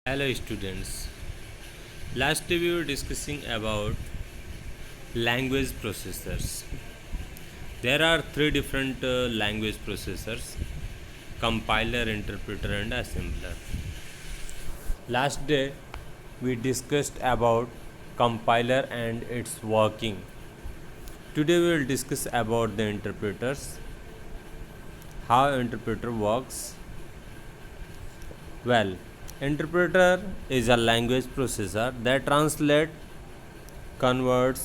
Hello students. Last day we were discussing about language processors. There are three different language processors: compiler, interpreter and assembler. Last day we discussed about compiler and its working. Today we will discuss about the interpreters, how interpreter works. Well, interpreter is a language processor that translates, converts,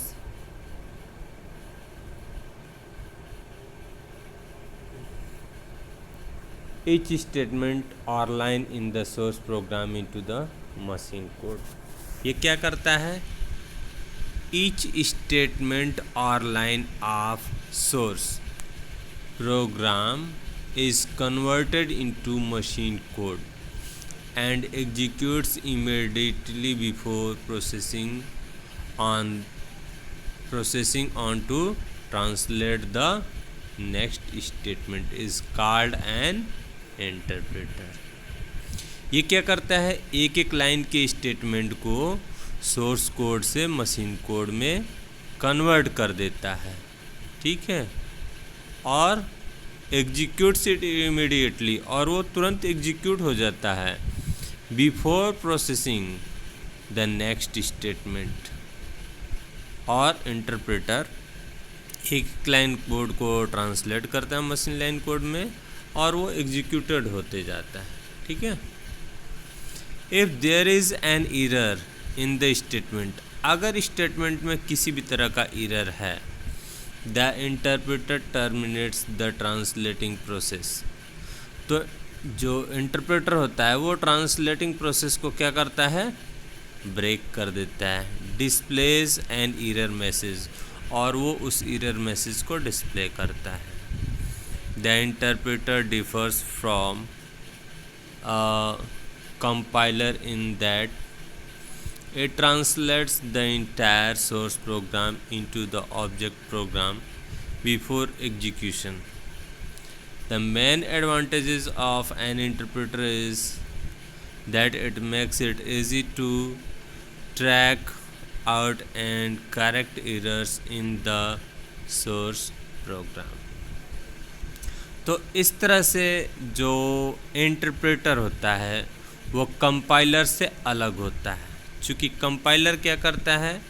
each statement or line in the source program into the machine code. ये क्या करता है? Each statement or line of source program is converted into machine code and executes immediately before processing on to translate the next statement is called an interpreter. ये क्या करता है? एक एक लाइन के स्टेटमेंट को सोर्स कोड से machine code में कन्वर्ट कर देता है, ठीक है, और एग्जीक्यूट्स इट इमीडिएटली, और वो तुरंत एग्जीक्यूट हो जाता है before processing the next statement. और इंटरप्रेटर एक लाइन कोड को ट्रांसलेट करता है मशीन लाइन कोड में और वो एग्जीक्यूटेड होते जाता है, ठीक है. If there is an error in the statement, अगर स्टेटमेंट में किसी भी तरह का एरर है, the interpreter terminates the translating process. तो जो इंटरप्रेटर होता है वो ट्रांसलेटिंग प्रोसेस को क्या करता है? ब्रेक कर देता है. डिस्प्लेज एन एरर मैसेज, और वो उस एरर मैसेज को डिस्प्ले करता है. The interpreter differs from compiler in that it translates the entire source program into the object program before execution. The main advantages of an interpreter is that it makes it easy to track out and correct errors in the source program. तो इस तरह से जो interpreter होता है वो compiler से अलग होता है. चूँकि कंपाइलर क्या करता है?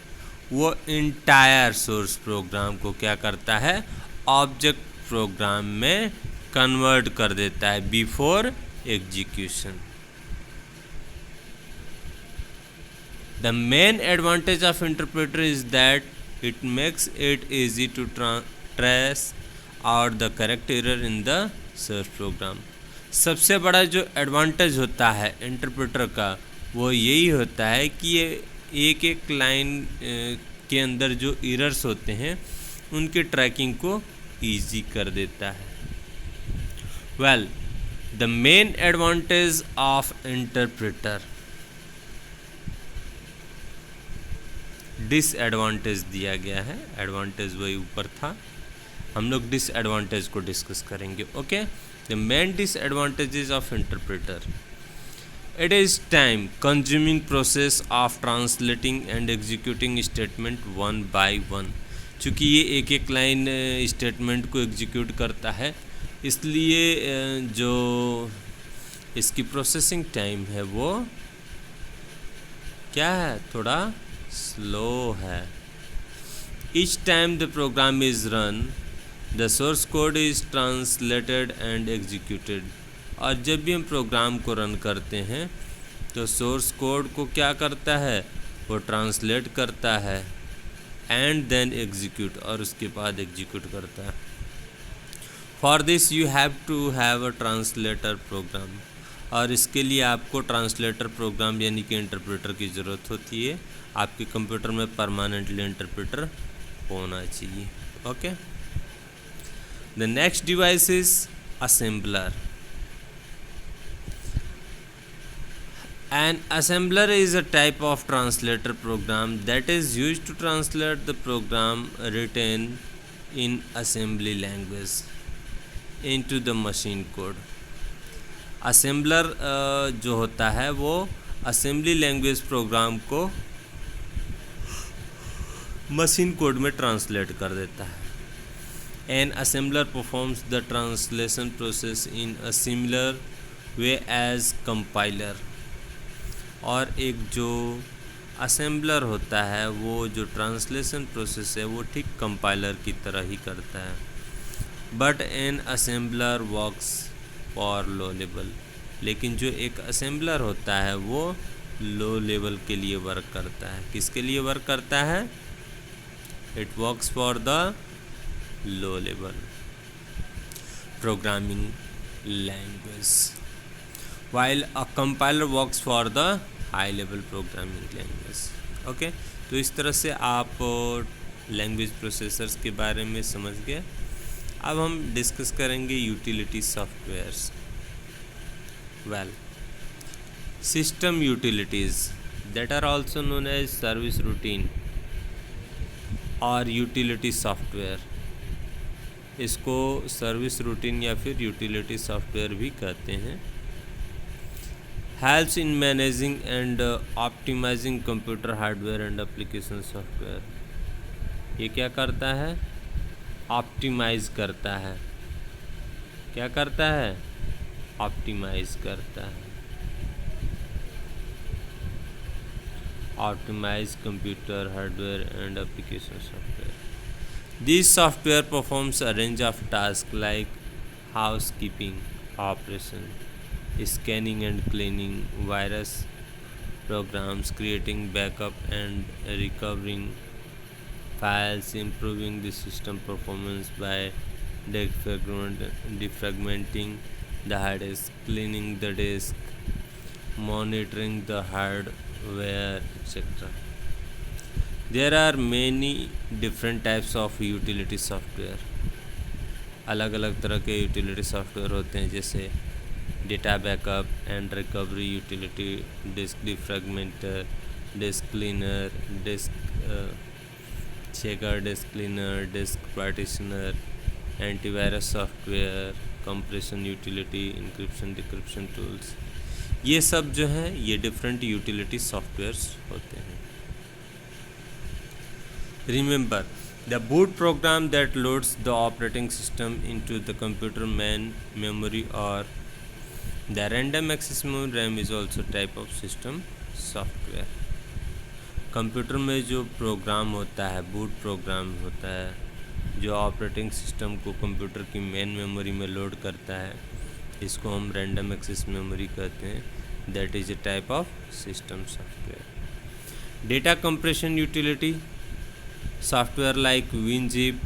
वो इंटायर सोर्स प्रोग्राम को क्या करता है? ऑब्जेक्ट प्रोग्राम में कन्वर्ट कर देता है before execution. The main advantage of interpreter is that it makes it easy to trace out the correct error in the source program. सबसे बड़ा जो एडवांटेज होता है इंटरप्रेटर का वो यही होता है कि ये एक एक लाइन के अंदर जो एरर्स होते हैं उनके ट्रैकिंग को इजी कर देता है. Well, the main advantage of interpreter, disadvantage दिया गया है, एडवांटेज वही ऊपर था, हम लोग डिसएडवांटेज को डिस्कस करेंगे. Okay, the main disadvantages of interpreter: it is time consuming process of translating and executing statement one by one. चूँकि ये एक एक लाइन स्टेटमेंट को एग्जीक्यूट करता है, इसलिए जो इसकी प्रोसेसिंग टाइम है वो क्या है? थोड़ा स्लो है. each time the program is run the source code is translated and executed. और जब भी हम प्रोग्राम को रन करते हैं तो सोर्स कोड को क्या करता है? वो ट्रांसलेट करता है एंड देन एग्जीक्यूट, और उसके बाद एग्जीक्यूट करता है. For this you have to have a translator program, और इसके लिए आपको ट्रांसलेटर प्रोग्राम यानी कि इंटरप्रेटर की ज़रूरत होती है. आपके कंप्यूटर में परमानेंटली इंटरप्रेटर होना चाहिए. Okay. The next device is assembler. An assembler is a type of translator program that is used to translate the program written in assembly language into the machine code. assembler जो होता है वो assembly language program को machine code में translate कर देता है। An assembler performs the translation process in a similar way as compiler. और एक जो असेंबलर होता है वो जो ट्रांसलेशन प्रोसेस है वो ठीक कंपाइलर की तरह ही करता है। But an assembler works for low level, लेकिन जो एक असेंबलर होता है वो लो लेवल के लिए वर्क करता है। किसके लिए वर्क करता है? It works for the low level programming language while a compiler works for the high level programming language। Okay, तो इस तरह से आप लैंग्वेज प्रोसेसर्स के बारे में समझ गए। अब हम डिस्कस करेंगे utility softwares. Well, system utilities that are also known as service routine और यूटिलिटी सॉफ्टवेयर, इसको सर्विस रूटीन या फिर यूटिलिटी सॉफ्टवेयर भी कहते हैं। Helps in managing and optimizing computer hardware and application software. ये क्या करता है? ऑप्टिमाइज करता है। क्या करता है? ऑप्टिमाइज करता है। Optimize computer hardware and application software. This software performs a range of task like housekeeping operation, scanning and cleaning virus programs, creating backup and recovering files, improving the system performance by defragmenting the hard disk, cleaning the disk, monitoring the hardware, etc. There are many different types of utility software। अलग अलग तरह के utility software होते हैं, जैसे data backup and recovery utility, disk defragmenter, disk cleaner, disk checker, disk cleaner, disk partitioner, antivirus software, compression utility, encryption decryption tools. ये सब जो हैं ये डिफरेंट यूटिलिटी सॉफ्टवेयर्स होते हैं। Remember, the boot program that loads the operating system into the computer main memory और the random access memory RAM is also type of system software। Computer में जो प्रोग्राम होता है, बूट प्रोग्राम होता है जो ऑपरेटिंग सिस्टम को computer की मेन मेमोरी में लोड करता है, इसको हम रैंडम एक्सेस मेमोरी कहते हैं। That is a type of system software. Data compression utility software like WinZip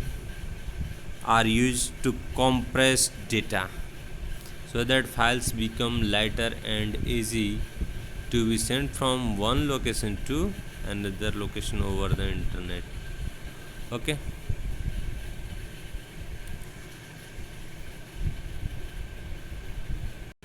are used to compress data so that files become lighter and easy to be sent from one location to another location over the internet। okay,